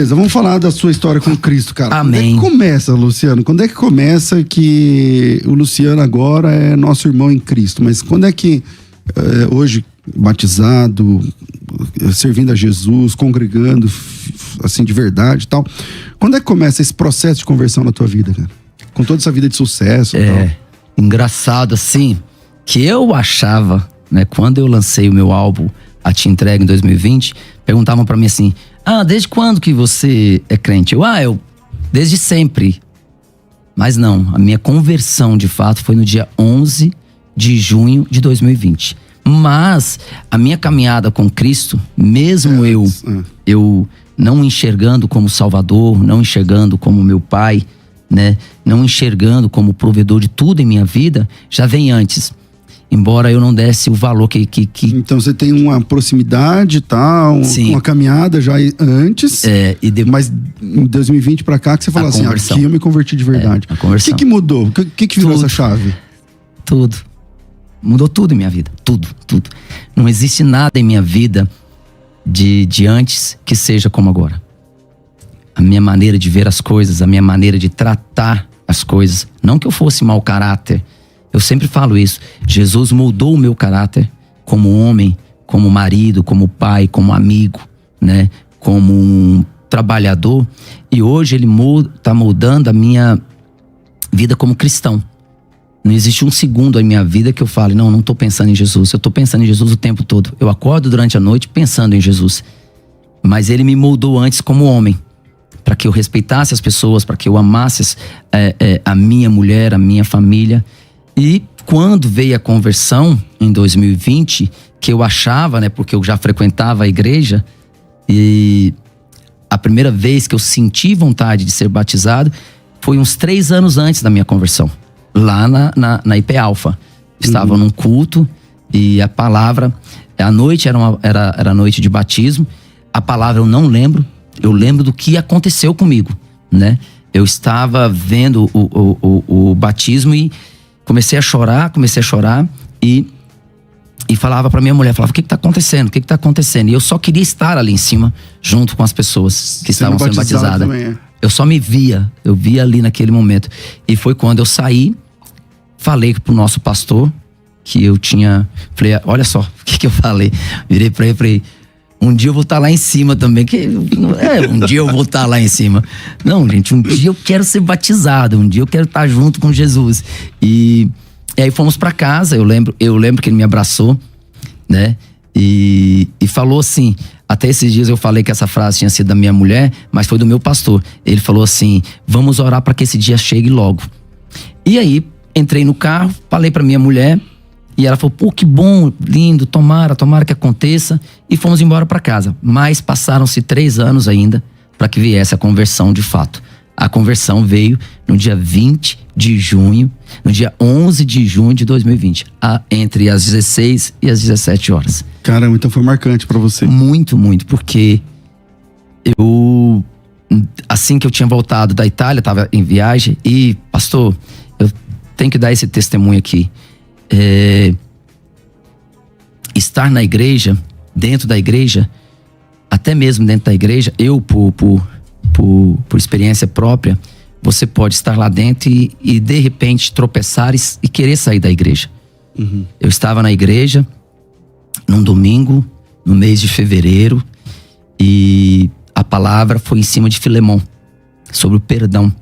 Vamos falar da sua história com Cristo, cara. Amém. Quando é que começa, Luciano? Quando é que começa que o Luciano agora é nosso irmão em Cristo? Mas quando é que, hoje, batizado, servindo a Jesus, congregando, assim, de verdade e tal, quando é que começa esse processo de conversão na tua vida, cara? Com toda essa vida de sucesso e tal. Engraçado, assim, que eu achava, né, quando eu lancei o meu álbum A Te Entrego em 2020, perguntavam pra mim assim: desde quando que você é crente? Eu desde sempre. Mas não, a minha conversão de fato foi no dia 11 de junho de 2020. Mas a minha caminhada com Cristo, mesmo eu não enxergando como Salvador, não enxergando como meu Pai, né, não enxergando como provedor de tudo em minha vida, já vem antes. Embora eu não desse o valor que... Então você tem uma proximidade e tal, uma caminhada já antes, mas em 2020 pra cá que você falou assim, aqui eu me converti de verdade. O que mudou? O que virou essa chave? Tudo. Mudou tudo em minha vida. Tudo. Não existe nada em minha vida de antes que seja como agora. A minha maneira de ver as coisas, a minha maneira de tratar as coisas. Não que eu fosse mau caráter. Eu sempre falo isso. Jesus moldou o meu caráter como homem, como marido, como pai, como amigo, né? Como um trabalhador. E hoje ele está moldando a minha vida como cristão. Não existe um segundo em minha vida que eu fale, não estou pensando em Jesus. Eu estou pensando em Jesus o tempo todo. Eu acordo durante a noite pensando em Jesus. Mas ele me moldou antes como homem, para que eu respeitasse as pessoas, para que eu amasse a minha mulher, a minha família. E quando veio a conversão, em 2020, que eu achava, né, porque eu já frequentava a igreja, e a primeira vez que eu senti vontade de ser batizado foi uns 3 anos antes da minha conversão, lá na IP Alfa. Estava num culto e a palavra, a noite era noite de batismo, a palavra eu não lembro, eu lembro do que aconteceu comigo, né? Eu estava vendo o batismo e comecei a chorar e falava pra minha mulher, falava, o que tá acontecendo? O que tá acontecendo? E eu só queria estar ali em cima, junto com as pessoas que estavam sendo batizadas. Eu só me via, eu via ali naquele momento. E foi quando eu saí, falei pro nosso pastor, que eu tinha, falei, olha só, o que eu falei? Virei pra ele e falei, um dia eu vou estar lá em cima também. Um dia eu vou estar lá em cima. Não, gente, um dia eu quero ser batizado. Um dia eu quero estar junto com Jesus. E aí fomos pra casa. Eu lembro que ele me abraçou, né? E falou assim, até esses dias eu falei que essa frase tinha sido da minha mulher, mas foi do meu pastor. Ele falou assim, vamos orar para que esse dia chegue logo. E aí, entrei no carro, falei pra minha mulher, e ela falou, pô, que bom, lindo, tomara que aconteça. E fomos embora para casa. Mas passaram-se 3 anos ainda para que viesse a conversão de fato. A conversão veio no dia 20 de junho, no dia 11 de junho de 2020. Entre as 16 e as 17 horas. Caramba, então foi marcante para você. Muito, porque eu, assim que eu tinha voltado da Itália, estava em viagem. E, pastor, eu tenho que dar esse testemunho aqui. Estar na igreja, dentro da igreja, até mesmo dentro da igreja, eu por experiência própria, você pode estar lá dentro e de repente tropeçar e querer sair da igreja. Eu estava na igreja num domingo, no mês de fevereiro, e a palavra foi em cima de Filemon, sobre o perdão.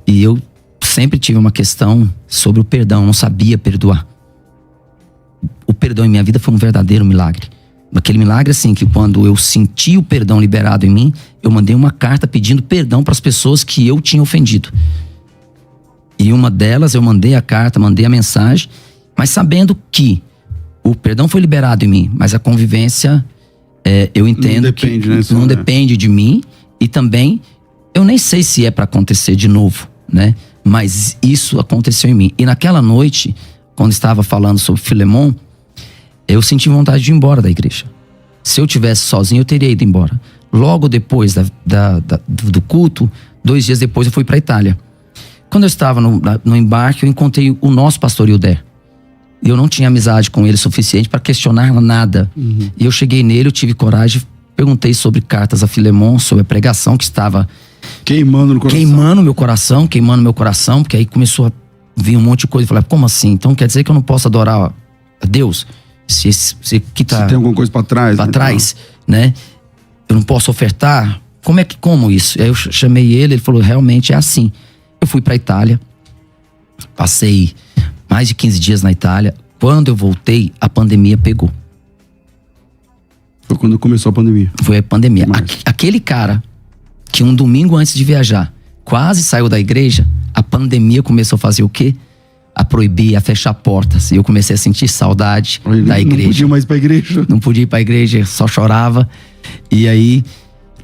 E eu sempre tive uma questão sobre o perdão, eu não sabia perdoar. O perdão em minha vida foi um verdadeiro milagre. Aquele milagre assim, que quando eu senti o perdão liberado em mim, eu mandei uma carta pedindo perdão para as pessoas que eu tinha ofendido. E uma delas eu mandei a carta, mandei a mensagem, mas sabendo que o perdão foi liberado em mim, mas a convivência, eu entendo não depende de mim, e também eu nem sei se é para acontecer de novo, né? Mas isso aconteceu em mim. E naquela noite, quando estava falando sobre Filemon, eu senti vontade de ir embora da igreja. Se eu tivesse sozinho, eu teria ido embora. Logo depois do culto, 2 dias depois eu fui para a Itália. Quando eu estava no embarque, eu encontrei o nosso pastor Hilder. Eu não tinha amizade com ele suficiente para questionar nada. E eu cheguei nele, eu tive coragem, perguntei sobre cartas a Filemon, sobre a pregação que estava Queimando no coração. Queimando meu coração, porque aí começou a vir um monte de coisa. Eu falei, como assim? Então quer dizer que eu não posso adorar a Deus? Se que tá... Se tem alguma coisa pra trás. Pra trás, né? Eu não posso ofertar? Como isso? Aí eu chamei ele falou, realmente é assim. Eu fui pra Itália, passei mais de 15 dias na Itália. Quando eu voltei, a pandemia pegou. Foi quando começou a pandemia. Foi a pandemia. Aquele cara que um domingo antes de viajar quase saiu da igreja, a pandemia começou a fazer o quê? A proibir, a fechar portas. E eu comecei a sentir saudade da igreja. Não podia mais ir pra igreja. Não podia ir pra igreja, só chorava. E aí,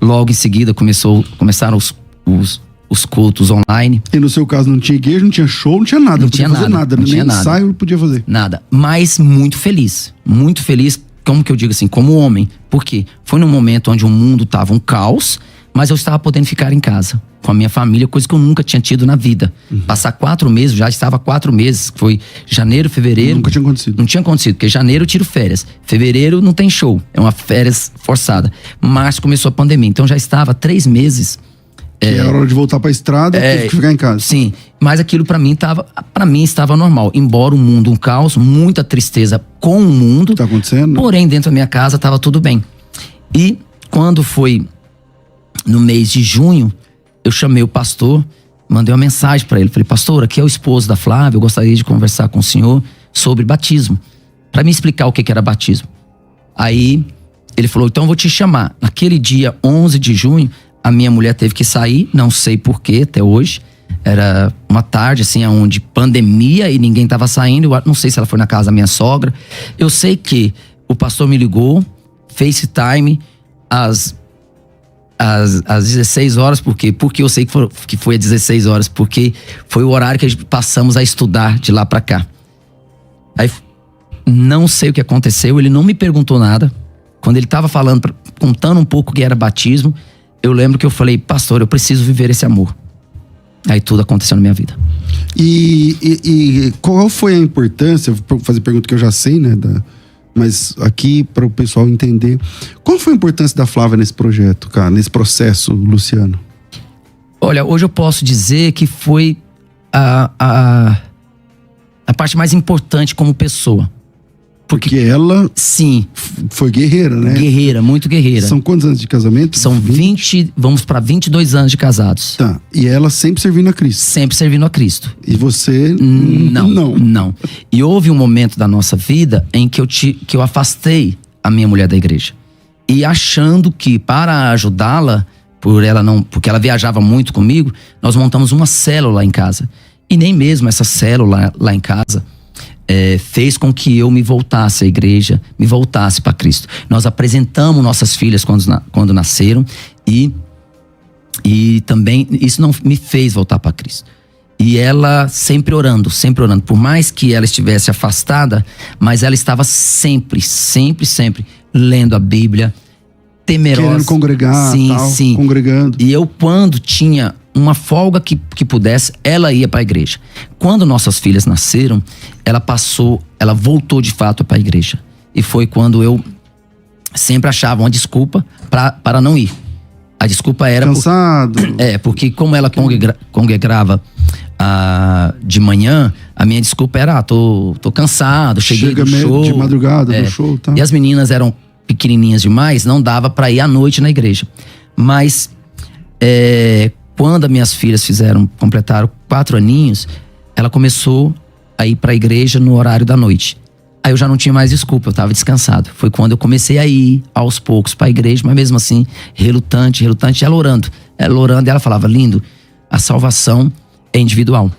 logo em seguida, começaram os cultos online. E no seu caso não tinha igreja, não tinha show, não tinha nada. Não tinha nada. Nem ensaio não podia fazer. Nada. Mas muito feliz. Muito feliz, como que eu digo assim, como homem. Por quê? Foi num momento onde o mundo tava um caos, mas eu estava podendo ficar em casa com a minha família, coisa que eu nunca tinha tido na vida. Passar 4 meses, já estava 4 meses, foi janeiro, fevereiro. Nunca tinha acontecido. Não tinha acontecido, porque janeiro eu tiro férias, fevereiro não tem show, é uma férias forçada. Março começou a pandemia, então já estava 3 meses. É hora de voltar pra estrada, teve que ficar em casa. Sim, mas aquilo pra mim estava normal. Embora o mundo um caos, muita tristeza com o mundo. Tá acontecendo? Porém, dentro da minha casa estava tudo bem. E quando foi no mês de junho, eu chamei o pastor, mandei uma mensagem para ele. Falei, pastor, aqui é o esposo da Flávia, eu gostaria de conversar com o senhor sobre batismo. Para me explicar o que era batismo. Aí ele falou, então eu vou te chamar. Naquele dia 11 de junho, a minha mulher teve que sair, não sei porquê até hoje. Era uma tarde, assim, onde pandemia e ninguém tava saindo. Eu não sei se ela foi na casa da minha sogra. Eu sei que o pastor me ligou, FaceTime, às 16 horas, por quê? Porque eu sei que foi às 16 horas, porque foi o horário que a gente passamos a estudar de lá pra cá. Aí, não sei o que aconteceu, ele não me perguntou nada. Quando ele tava falando, contando um pouco o que era batismo, eu lembro que eu falei, pastor, eu preciso viver esse amor. Aí tudo aconteceu na minha vida. E qual foi a importância, vou fazer pergunta que eu já sei, né, mas aqui para o pessoal entender, qual foi a importância da Flávia nesse projeto, cara, nesse processo, Luciano? Olha, hoje eu posso dizer que foi a parte mais importante como pessoa. Porque ela sim, foi guerreira, né? Guerreira, muito guerreira. São quantos anos de casamento? São 20, vamos para 22 anos de casados. Tá, e ela sempre servindo a Cristo? Sempre servindo a Cristo. E você? Não. E houve um momento da nossa vida em que eu afastei a minha mulher da igreja. E achando que para ajudá-la, porque ela viajava muito comigo, nós montamos uma célula lá em casa. E nem mesmo essa célula lá em casa fez com que eu me voltasse à igreja, me voltasse para Cristo. Nós apresentamos nossas filhas quando nasceram e também isso não me fez voltar para Cristo. E ela sempre orando. Por mais que ela estivesse afastada, mas ela estava sempre lendo a Bíblia, temerosa. Querendo congregar, sim. Congregando. E eu, quando tinha uma folga que pudesse, ela ia para a igreja. Quando nossas filhas nasceram, ela voltou de fato para a igreja. E foi quando eu sempre achava uma desculpa para não ir. A desculpa era... Cansado. Porque como ela congregava de manhã, a minha desculpa era, tô cansado, cheguei do show. De madrugada do show, tá? E as meninas eram pequenininhas demais, não dava para ir à noite na igreja. Mas quando as minhas filhas completaram 4 aninhos, ela começou a ir para a igreja no horário da noite. Aí eu já não tinha mais desculpa, eu estava descansado. Foi quando eu comecei a ir aos poucos para a igreja, mas mesmo assim, relutante, ela orando. Ela orando e ela falava, lindo, a salvação é individual.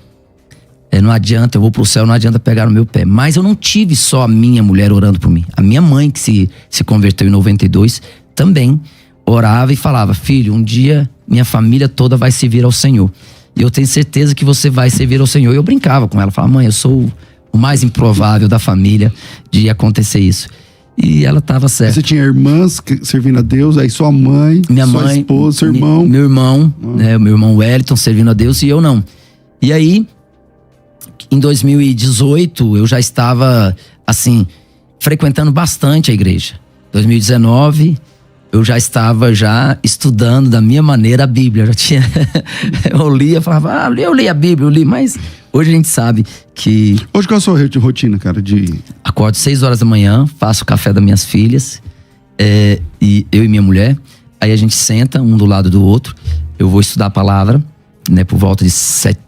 Não adianta, eu vou pro céu, não adianta pegar no meu pé. Mas eu não tive só a minha mulher orando por mim. A minha mãe, que se converteu em 92, também orava e falava, filho, um dia minha família toda vai servir ao Senhor. E eu tenho certeza que você vai servir ao Senhor. E eu brincava com ela, falava, mãe, eu sou o mais improvável da família de acontecer isso. E ela estava certa. Você tinha irmãs servindo a Deus, aí sua mãe, sua esposa, seu irmão. Meu irmão, meu irmão Wellington servindo a Deus e eu não. E aí, em 2018, eu já estava, assim, frequentando bastante a igreja. 2019, eu já estava estudando da minha maneira a Bíblia. Já tinha eu lia, falava, eu li a Bíblia, mas hoje a gente sabe que... Hoje qual é a sua rotina, cara? Acordo 6 horas da manhã, faço o café das minhas filhas, e eu e minha mulher. Aí a gente senta um do lado do outro. Eu vou estudar a palavra, né, por volta de 7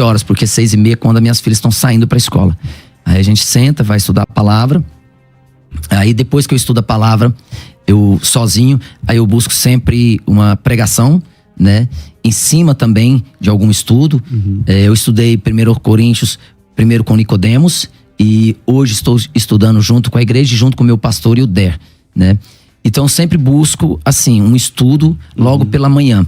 horas, porque 6:30 quando as minhas filhas estão saindo para a escola. Aí a gente senta, vai estudar a palavra. Aí depois que eu estudo a palavra, eu sozinho, aí eu busco sempre uma pregação, né? Em cima também de algum estudo. Eu estudei 1 Coríntios, primeiro com Nicodemos, e hoje estou estudando junto com a igreja, junto com o meu pastor e o Der, né? Então sempre busco, assim, um estudo logo pela manhã.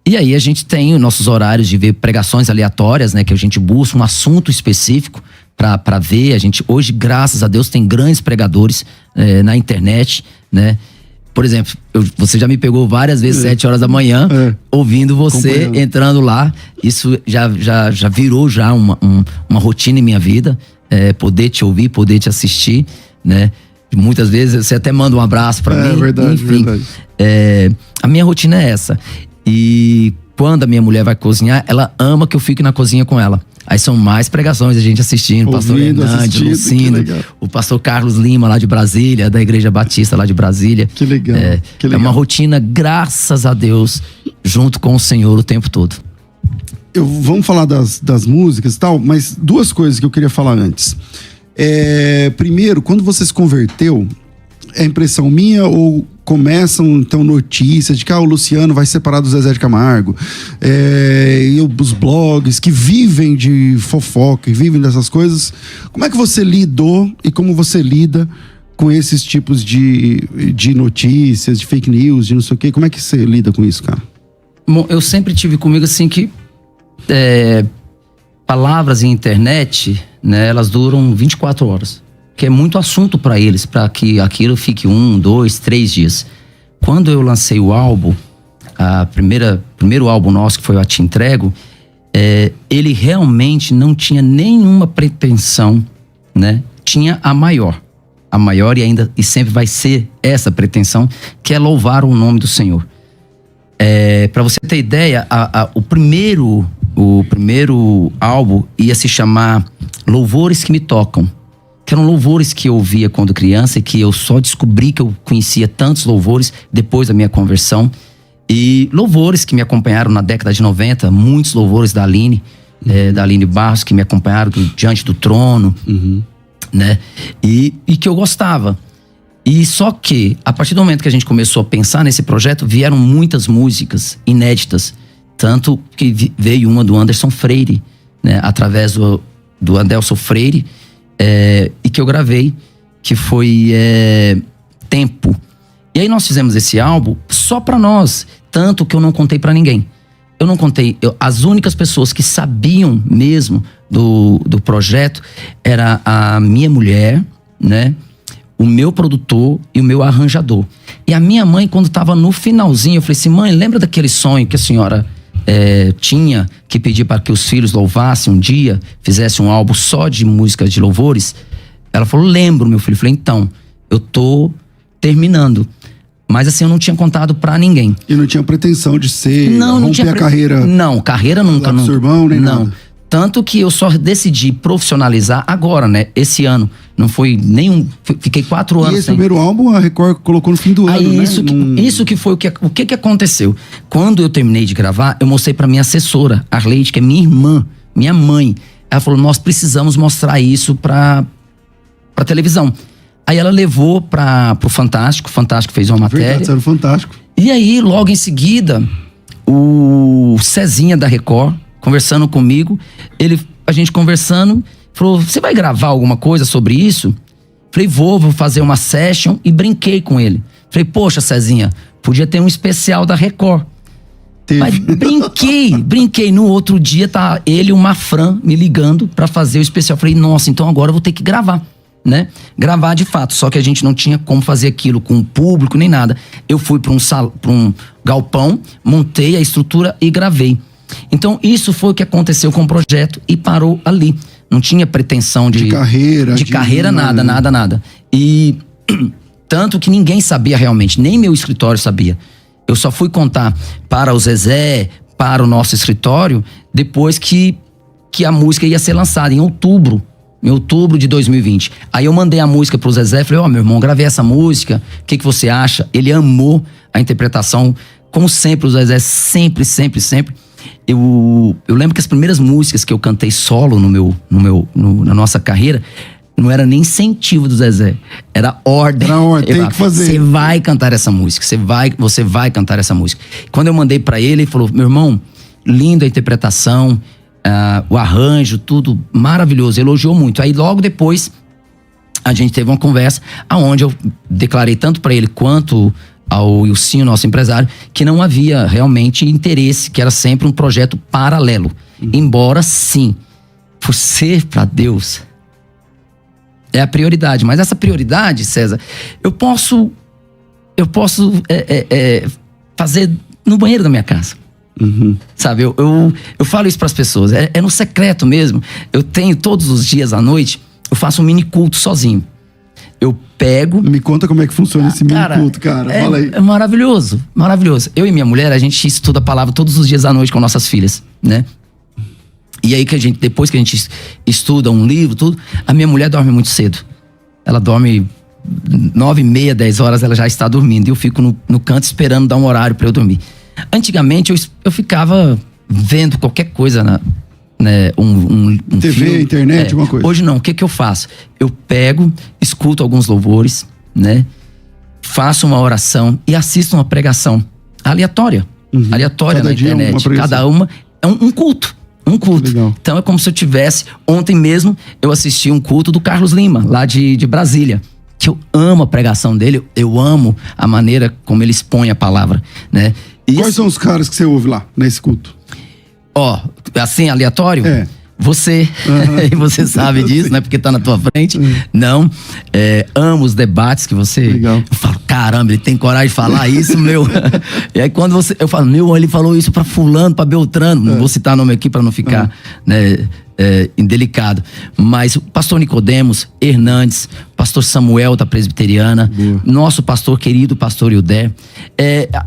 E aí a gente tem os nossos horários de ver pregações aleatórias, né? Que a gente busca um assunto específico para ver. A gente hoje, graças a Deus, tem grandes pregadores na internet, né? Por exemplo, você já me pegou várias vezes 7 horas da manhã, ouvindo você, entrando lá. Isso já virou uma rotina em minha vida, poder te ouvir, poder te assistir, né? Muitas vezes você até manda um abraço pra mim. Verdade, enfim, verdade. A minha rotina é essa. E quando a minha mulher vai cozinhar, ela ama que eu fique na cozinha com ela. Aí são mais pregações, a gente assistindo, o pastor Hernandes, Lucindo, o pastor Carlos Lima lá de Brasília, da Igreja Batista lá de Brasília. Que legal, que legal. É uma rotina, graças a Deus, junto com o Senhor o tempo todo. Vamos falar das músicas e tal, mas 2 coisas que eu queria falar antes. Primeiro, quando você se converteu, é impressão minha ou começam então notícias de que o Luciano vai separar do Zezé de Camargo, e os blogs que vivem de fofoca e vivem dessas coisas? Como é que você lidou e como você lida com esses tipos de notícias, de fake news, de não sei o quê? Como é que você lida com isso, cara? Bom, eu sempre tive comigo assim que palavras em internet, né, elas duram 24 horas. Que é muito assunto para eles, para que aquilo fique 1, 2, 3 dias. Quando eu lancei o álbum, primeiro álbum nosso, que foi o A Te Entrego, ele realmente não tinha nenhuma pretensão, né? Tinha a maior e sempre vai ser essa pretensão, que é louvar o nome do Senhor. Para você ter ideia, o primeiro álbum ia se chamar Louvores que Me Tocam, que eram louvores que eu ouvia quando criança e que eu só descobri que eu conhecia tantos louvores depois da minha conversão. E louvores que me acompanharam na década de 90, muitos louvores da Aline, da Aline Barros, que me acompanharam Diante do Trono, né? E que eu gostava. E só que, a partir do momento que a gente começou a pensar nesse projeto, vieram muitas músicas inéditas. Tanto que veio uma do Anderson Freire, né? Através do Adelson Freire, e que eu gravei, que foi Tempo. E aí nós fizemos esse álbum só pra nós, tanto que eu não contei pra ninguém. Eu não contei, as únicas pessoas que sabiam mesmo do projeto era a minha mulher, né? O meu produtor e o meu arranjador. E a minha mãe, quando tava no finalzinho, eu falei assim: mãe, lembra daquele sonho que a senhora tinha que pedir para que os filhos louvassem um dia, fizesse um álbum só de músicas de louvores? Ela falou: lembro, meu filho. Eu falei: então, eu tô terminando. Mas assim, eu não tinha contado pra ninguém. E não tinha pretensão de ser, não tinha carreira... Não, carreira nunca. Não, seu irmão, nem nada. Tanto que eu só decidi profissionalizar agora, né? Esse ano. Não foi nenhum... Fiquei 4 anos. E esse primeiro álbum a Record colocou no fim do ano, né? Isso que foi o que aconteceu. Quando eu terminei de gravar, eu mostrei pra minha assessora, Arleide, que é minha irmã, minha mãe. Ela falou: nós precisamos mostrar isso pra televisão. Aí ela levou pro Fantástico. O Fantástico fez uma matéria. Verdade, era o Fantástico. E aí, logo em seguida, o Cezinha da Record, conversando comigo, a gente conversando, falou: você vai gravar alguma coisa sobre isso? Falei: vou fazer uma session, e brinquei com ele. Falei: poxa, Cezinha, podia ter um especial da Record. Mas brinquei. No outro dia tá ele e o Mafran me ligando pra fazer o especial. Falei: nossa, então agora eu vou ter que gravar, né? Gravar de fato. Só que a gente não tinha como fazer aquilo com o público nem nada. Eu fui pra um galpão, montei a estrutura e gravei. Então isso foi o que aconteceu com o projeto e parou ali. Não tinha pretensão de carreira. De carreira, nada. E Tanto que ninguém sabia realmente, nem meu escritório sabia. Eu só fui contar para o Zezé, para o nosso escritório, depois que a música ia ser lançada, em outubro de 2020. Aí eu mandei a música pro Zezé, falei, meu irmão, gravei essa música, o que você acha? Ele amou a interpretação, como sempre, o Zezé sempre. Eu lembro que as primeiras músicas que eu cantei solo na nossa carreira, não era nem incentivo do Zezé, era ordem. Tem que fazer. Você vai cantar essa música, você vai cantar essa música. Quando eu mandei pra ele, ele falou, meu irmão, linda a interpretação, o arranjo, tudo maravilhoso, elogiou muito. Aí logo depois a gente teve uma conversa onde eu declarei tanto para ele quanto ao Wilsinho, nosso empresário, que não havia realmente interesse, que era sempre um projeto paralelo. Embora sim, por ser para Deus, é a prioridade. Mas essa prioridade, César, eu posso fazer no banheiro da minha casa. Sabe, eu falo isso para as pessoas, é no secreto mesmo. Eu tenho todos os dias à noite, eu faço um mini culto sozinho. Eu pego... Me conta como é que funciona esse mini culto, cara. Fala aí. É maravilhoso, maravilhoso. Eu e minha mulher, a gente estuda a palavra todos os dias à noite com nossas filhas, né? E aí depois que a gente estuda um livro, tudo, a minha mulher dorme muito cedo. Ela dorme 9h30, 10 horas, ela já está dormindo. E eu fico no canto esperando dar um horário para eu dormir. Antigamente eu ficava vendo qualquer coisa um TV, filme, internet, alguma coisa. Hoje não, o que eu faço? Eu pego, escuto alguns louvores, né? Faço uma oração e assisto uma pregação aleatória. Aleatória na internet. Cada uma é um culto. Um culto. Legal. Então é como se eu tivesse... Ontem mesmo eu assisti um culto do Carlos Lima, lá de Brasília. Que eu amo a pregação dele, eu amo a maneira como ele expõe a palavra, né? Quais são os caras que você ouve lá, nesse culto? Assim, aleatório? É. Você, e você sabe disso, né? Porque tá na tua frente. Não. Amo os debates que você... Legal. Eu falo, caramba, ele tem coragem de falar isso, meu. E aí quando eu falo, ele falou isso pra fulano, pra Beltrano. Não vou citar nome aqui pra não ficar, né, indelicado. Mas o pastor Nicodemos Hernandes, pastor Samuel da Presbiteriana, nosso pastor querido, pastor Ildé.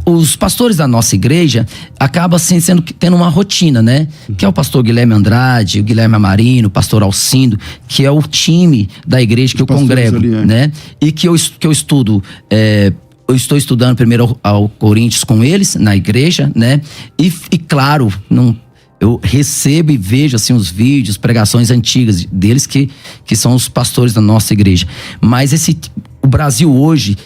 Os pastores da nossa igreja acabam tendo uma rotina, né? Que é o pastor Guilherme Andrade, o Guilherme Amarino, o pastor Alcindo, que é o time da igreja que eu congrego, ali, né? E que eu estudo... eu estou estudando primeiro ao Coríntios com eles, na igreja, né? E claro, eu recebo e vejo assim os vídeos, pregações antigas deles que são os pastores da nossa igreja. Mas o Brasil hoje,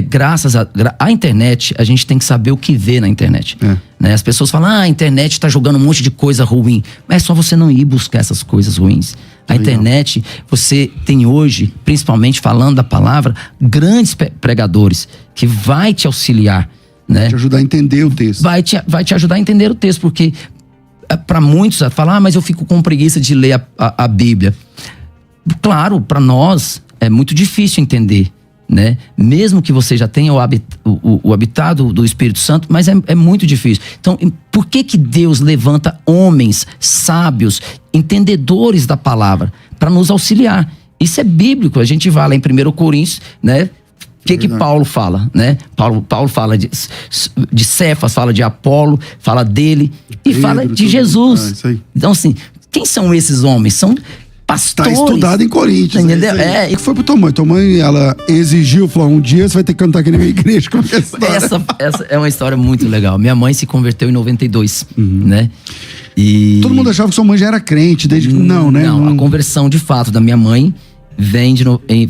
graças à internet, a gente tem que saber o que vê na internet. Né? As pessoas falam, a internet está jogando um monte de coisa ruim. Mas é só você não ir buscar essas coisas ruins. A internet, você tem hoje, principalmente falando da palavra, grandes pregadores que vai te auxiliar. Né? Vai te ajudar a entender o texto. Vai te ajudar a entender o texto, porque... para muitos, falar, mas eu fico com preguiça de ler a Bíblia. Claro, para nós é muito difícil entender, né? Mesmo que você já tenha o habitado do Espírito Santo, mas é muito difícil. Então, por que Deus levanta homens sábios, entendedores da palavra, para nos auxiliar? Isso é bíblico. A gente vai lá em 1 Coríntios, né? O que Paulo fala, né? Paulo fala de Cefas, fala de Apolo, fala dele e fala de Jesus. Isso aí. Então, assim, quem são esses homens? São pastores. Tá estudado em Coríntios. Entendeu? O que foi pro tua mãe? Tua mãe, ela exigiu, falou, um dia você vai ter que cantar aqui na minha igreja. Essa é uma história muito legal. Minha mãe se converteu em 92, né? E... todo mundo achava que sua mãe já era crente, desde que... Não, né? Não, a conversão de fato da minha mãe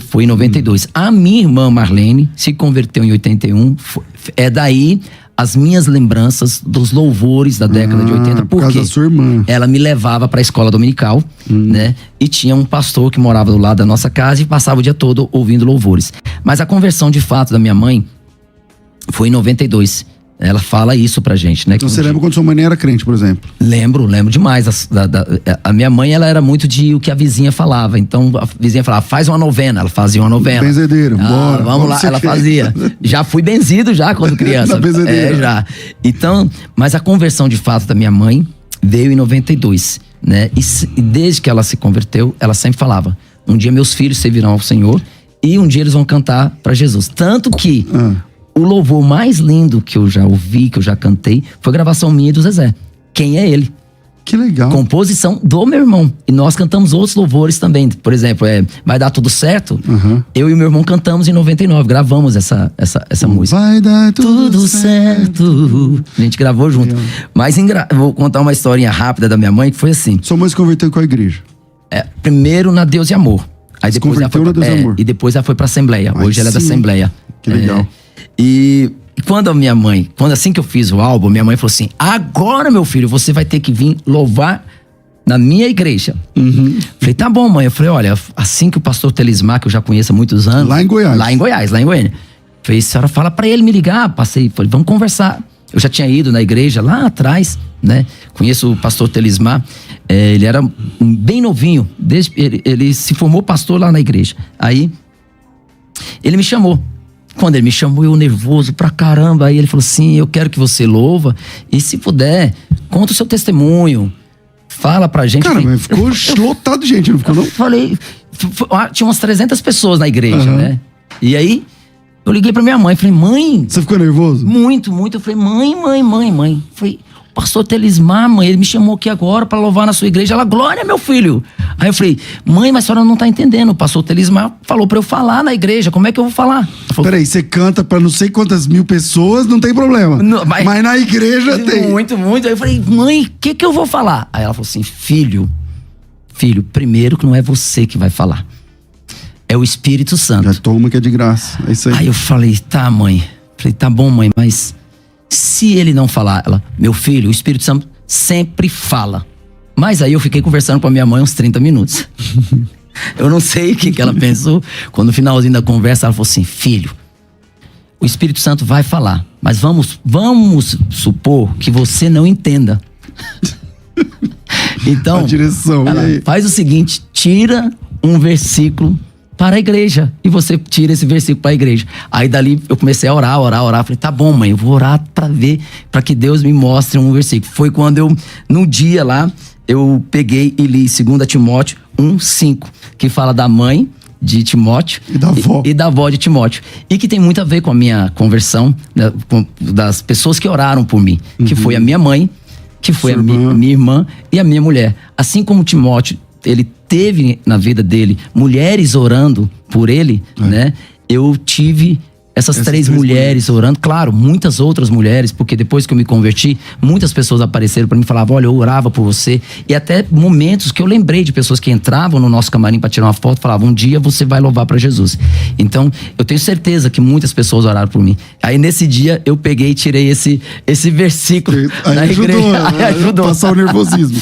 foi em 92. A minha irmã Marlene se converteu em 81. É daí as minhas lembranças dos louvores da década de 80. Por causa da sua irmã. Ela me levava para a escola dominical, né? E tinha um pastor que morava do lado da nossa casa e passava o dia todo ouvindo louvores. Mas a conversão de fato da minha mãe foi em 92. Ela fala isso pra gente, né? Então você lembra quando sua mãe era crente, por exemplo? Lembro demais. A minha mãe, ela era muito de o que a vizinha falava. Então, a vizinha falava, faz uma novena. Ela fazia uma novena. Benzedeira, bora. Vamos lá, ela fazia. Já fui benzido já quando criança. Na benzedeira. Já. Então, mas a conversão de fato da minha mãe veio em 92, né? E desde que ela se converteu, ela sempre falava, um dia meus filhos servirão ao Senhor e um dia eles vão cantar pra Jesus. Tanto que o louvor mais lindo que eu já ouvi, que eu já cantei, foi gravação minha e do Zezé. Quem é ele? Que legal. Composição do meu irmão. E nós cantamos outros louvores também. Por exemplo, Vai Dar Tudo Certo. Eu e meu irmão cantamos em 99. Gravamos essa música. Vai dar tudo certo. A gente gravou junto. Mas vou contar uma historinha rápida da minha mãe, que foi assim. Sua mãe se converteu com a igreja? Primeiro na Deus e Amor. Aí depois ela foi na Deus e Amor. E depois ela foi pra Assembleia. Hoje ela é da Assembleia. Que legal. E quando a minha mãe, assim que eu fiz o álbum, minha mãe falou assim: agora, meu filho, você vai ter que vir louvar na minha igreja. Falei, tá bom, mãe. Eu falei, olha, assim que o pastor Telismar, que eu já conheço há muitos anos. Lá em Goiás. Lá em Goiânia. Falei, a senhora fala pra ele me ligar. Falei, vamos conversar. Eu já tinha ido na igreja lá atrás, né? Conheço o pastor Telismar. Ele era bem novinho. Ele se formou pastor lá na igreja. Aí, ele me chamou. Quando ele me chamou, eu nervoso pra caramba. Aí ele falou assim: eu quero que você louva. E se puder, conta o seu testemunho. Fala pra gente. Cara, mas ficou lotado de gente, não ficou não? Falei, tinha umas 300 pessoas na igreja, né? E aí, eu liguei pra minha mãe. Falei, mãe... Você ficou nervoso? Muito. Eu falei, mãe. Falei, pastor Telismar, mãe, ele me chamou aqui agora pra louvar na sua igreja. Ela, glória, meu filho. Aí eu falei, mãe, mas a senhora não tá entendendo. O pastor Telismar falou pra eu falar na igreja. Como é que eu vou falar? Peraí, você canta pra não sei quantas mil pessoas, não tem problema. Não, mas na igreja tem. Muito. Aí eu falei, mãe, o que eu vou falar? Aí ela falou assim, filho, primeiro que não é você que vai falar. É o Espírito Santo. Já toma que é de graça. É isso aí. Aí eu falei, tá, mãe. Falei, tá bom, mãe, mas se ele não falar, ela, meu filho, o Espírito Santo sempre fala. Mas aí eu fiquei conversando com a minha mãe uns 30 minutos. Eu não sei o que ela pensou. Quando no finalzinho da conversa, ela falou assim, filho, o Espírito Santo vai falar, mas vamos supor que você não entenda. Então, a direção, ela faz o seguinte, tira um versículo para a igreja. E você tira esse versículo para a igreja. Aí dali eu comecei a orar. Falei, tá bom, mãe, eu vou orar para ver, para que Deus me mostre um versículo. Foi quando eu, num dia lá, eu peguei e li 2 Timóteo 1:5, que fala da mãe de Timóteo e da avó de Timóteo. E que tem muito a ver com a minha conversão, né, das pessoas que oraram por mim. Que foi a minha mãe, que foi minha irmã e a minha mulher. Assim como Timóteo, ele teve na vida dele mulheres orando por ele, né? Eu tive essas três mulheres orando. Claro, muitas outras mulheres, porque depois que eu me converti, muitas pessoas apareceram para mim e falavam, olha, eu orava por você. E até momentos que eu lembrei de pessoas que entravam no nosso camarim para tirar uma foto, falavam, um dia você vai louvar para Jesus. Então, eu tenho certeza que muitas pessoas oraram por mim. Aí nesse dia, eu peguei e tirei esse versículo aí na ajudou, igreja. Aí ajudou. Passar o nervosismo.